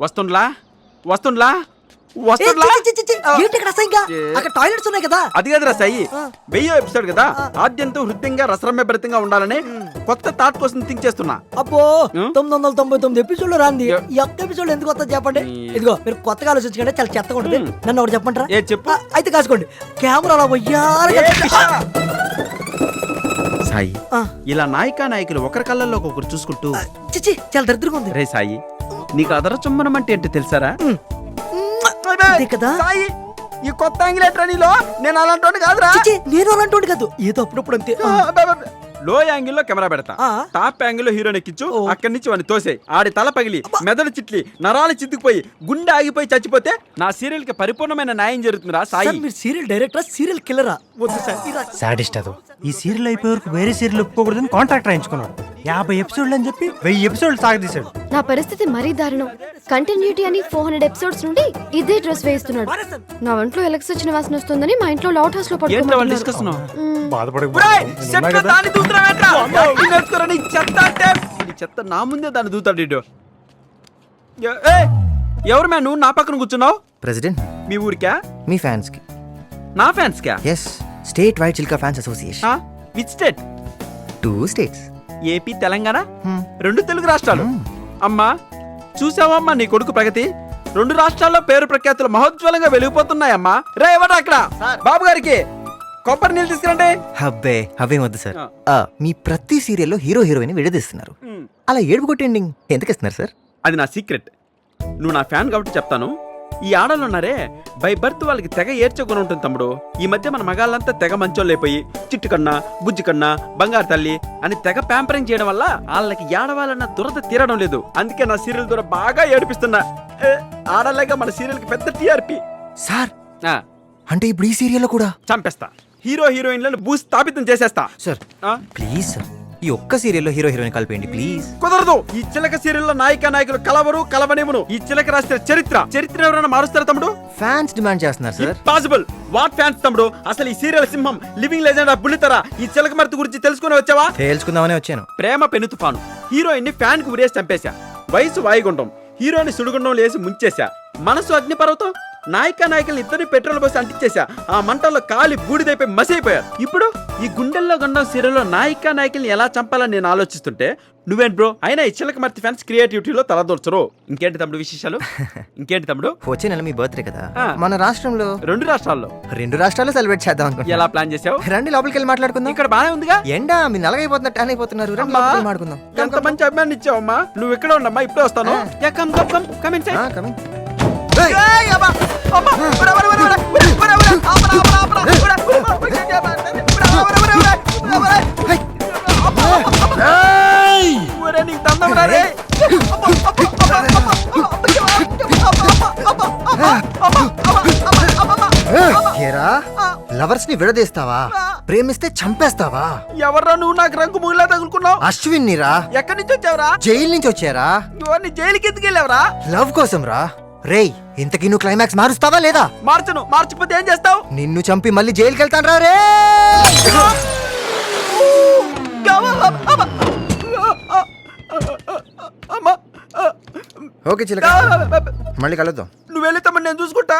వస్తుండ్లా వస్తుండ్లా వస్తుండ్లా ఏంటి ఇక్కడ అసహ్యంగా? అక్కడ టాయిలెట్స్ ఉన్నాయి కదా. అది కదరా సాయి 1000వ ఎపిసోడ్ కదా, ఆద్యంతం హృదయంగా రసరమ్యభరితంగా ఉండాలని కొత్త థాట్ కోసం థింక్ చేస్తున్నా. అబ్బో 999 ఎపిసోడ్ రాంది ఈ ఒక్క ఎపిసోడ్ ఎందుకు వస్తా చెప్పండి. ఇదిగో మీరు కొత్తగా ఆలోచించకండి, చాలా చెత్తగా ఉంటుంది. నన్ను ఒకటి చెప్పంటారా? ఏ చెప్పు. అయితే కాసుకోండి. కెమెరాలో సాయి ఇలా నాయికా నాయకులు ఒకరి కళ్ళల్లో ఒకరు చూసుకుంటూ చిచి చాలా దరిద్రంగా ఉంది. రే సాయి, నీకు అదర చుమ్మనం అంటే ఏంటో తెలుసారా? కదా సాయి, ఈ కొత్త యాంగిలేటర్ నీలో నేను అలాంటి కాదురా. నేను అలాంటి కాదు, ఏదో అప్పుడప్పుడు అంతే. లో యాంగిల్ లో కెమెరా పెడతా, టాప్ యాంగిల్ లో హీరోని ఎక్కించు, అక్కడి నుంచి వాడిని తోసే, ఆడి తల పగిలి మెదడు చిట్లి నరాలు చిత్తుకుపోయి గుండె ఆగిపోయి చచ్చిపోతే నా సీరియల్ కి పరిపూర్ణమైన న్యాయం జరుగుతుందిరా సాయి. మీరు సీరియల్ డైరెక్టరా, సీరియల్ కిల్లరా? వద్దు సార్. సాడిస్ట్ అదో ఈ సీరియల్ అయిపోయే వరకు వేరే సీరియల్ ఒప్పుకోకూడదని కాంట్రాక్ట్ రాయించుకున్నాడు. 50 ఎపిసోడ్లు అని చెప్పి 1000 ఎపిసోడ్లు సాగదీశాడు. నా పరిస్థితి మరీ దారుణం. కంటిన్యూటీ అని 400 ఎపిసోడ్స్ నుండి ఇదే డ్రెస్ వేస్తున్నాడు. నా ఒంట్లో ఎలక్ట్రిసిటీ వాసన వస్తుందని మా ఇంట్లో లౌట్ హౌస్ లో చెత్త నా ముందే దాన్ని దూతాడు. ఎవరు మ్యా నువ్వు నా పక్కన కూర్చున్నావు? ప్రెసిడెంట్ మీ ఊరికా? మీ ఫ్యాన్స్ కి. నా ఫ్యాన్స్ కా? ఎస్, స్టేట్ వైడ్ చిల్కా fans association. Which state? 2 states. AP Telangana, 2 Telugu రాష్ట్రాలు. అమ్మా చూసావమ్మా నీ కొడుకు ప్రగతి. 2 రాష్ట్రాల్లో పేరు ప్రఖ్యాతులు మహోజ్వలంగా వెలిగిపోతున్నాయమ్మా. రే ఎవడ అక్కడ? బాబు గారికి కొబ్బరి నీళ్ళు తీసుకురండి. హబ్బే అవే వద్దు సార్. మీ ప్రతి సీరియల్లో హీరో హీరోయిన్ విడదీస్తున్నారు. అలా ఏడుపు కొట్టి ఎండింగ్ ఎందుకు ఇస్తున్నారు సార్? అది నా సీక్రెట్. నువ్వు నా ఫ్యాన్ కాబట్టి చెప్తాను. ఈ ఆడలు ఉన్నారే బై బర్త్ వాళ్ళకి తెగ ఏడ్చుకుని ఉంటుంది తమ్ముడు. ఈ మధ్య మన మగాళ్ళంతా తెగ మంచోళ్ళైపోయి చిట్టు కన్నా బుజ్జి కన్నా బంగారు తల్లి అని తెగ ప్యాంపరింగ్ చేయడం వల్ల వాళ్ళకి ఏడవాలన్న దురద తీరడం లేదు. అందుకే నా సీరియల్ ద్వారా బాగా ఏడిపిస్తున్నా. ఆడలేగా మన సీరియల్ కి పెద్ద టీఆర్పీ. సార్ అంటే ఇప్పుడు ఈ సీరియల్లో కూడా చంపేస్తా, హీరో హీరోయిన్లను భూస్థాపితం చేసేస్తా. సార్ ప్లీజ్ సార్, ఈ ఒక్క సీరియల్లో హీరో హీరోయిన్ కలిపేయండి ప్లీజ్. కుదరదు. ఈ చిలక సీరియల్లో నాయిక నాయకులు కలవరు కలవనేమును. ఈ చిలక రాసిన చరిత్ర ఎవరైనా మారుస్తారా తమ్ముడు? ఫ్యాన్స్ డిమాండ్ చేస్తున్నారు సార్. పాసిబుల్. వాట్ ఫ్యాన్స్ తమ్ముడు? అసలు ఈ సీరియల్ సింహం లివింగ్ లెజెండ్ ఆఫ్ బుల్లితెర ఈ చిలక మర్తి గురించి తెలుసుకుని వచ్చావా? తెలుసుకుందామని వచ్చాను. ప్రేమ పెను తుఫాను. హీరోయిన్ ని ఫ్యాన్ కు ఉరేసి చంపేశా. వయసు వాయుగుండం. హీరోయిన్ సుడిగుండం లేసి ముంచేశా. మనసు అగ్నిపర్వతం. నాయిక నాయకుల్ని ఇద్దరిని పెట్రోల్ పోసి అంటించేశా. ఆ మంటల్లో కాలి బూడిదైపోయి మసైపోయారు. ఇప్పుడు ఈ గుండెల్లో గండం సీరియల్లో నాయిక నాయకుల్ని ఎలా చంపాలని నేను ఆలోచిస్తుంటే నువ్వేంటి బ్రో? అయినా ఈ చిలక మర్తి ఫ్యాన్స్ క్రియేటివిటీలో తలదూర్చరు. ఇంకేంటి తమ్ముడు విశేషాలు? ఇంకేంటి తమ్ముడు? వచ్చే నెల మీ బర్త్డే కదా, మన రాష్ట్రంలో 2 రాష్ట్రాల్లో 2 రాష్ట్రాల్లో సెలబ్రేట్ చేద్దాం అనుకుంటున్నా. ఎలా ప్లాన్ చేసావు? రండి లోపలికి వెళ్ళి మాట్లాడుకుందాం. ఇక్కడ బానే ఉందిగా. ఎండా మీరు నలగైపోతున్నారు, టన్ అయిపోతున్నారు. రండి లోపలికి మాట్లాడుకుందాం. ఎంత మంచి అభిమానం ఇచ్చావమ్మా. నువ్వు ఇక్కడ ఉండమ్మా, ఇప్పుడే వస్తాను. లవర్స్ ని విడదీస్తావా? ప్రేమిస్తే చంపేస్తావా? ఎవర్రా నువ్వు? నాకు రంగు మూలా తగులుకున్నావు. అశ్విన్ ని రా. ఎక్కడి నుంచి వచ్చావురా? జైలు నుంచి వచ్చారా? జైలుకి ఎందుకు వెళ్ళావురా? లవ్ కోసం రా. రేయ్ ఇంతకీ నువ్వు క్లైమాక్స్ మారుస్తావా లేదా? మార్చను. మార్చకపోతే ఏం చేస్తావు? నిన్ను చంపి మళ్ళీ జైలుకి వెళ్తాను రా. రే ఓకే చిలక, మళ్ళీ కలుద్దాం. నువ్వు వెళ్తామని నేను చూసుకుంటా.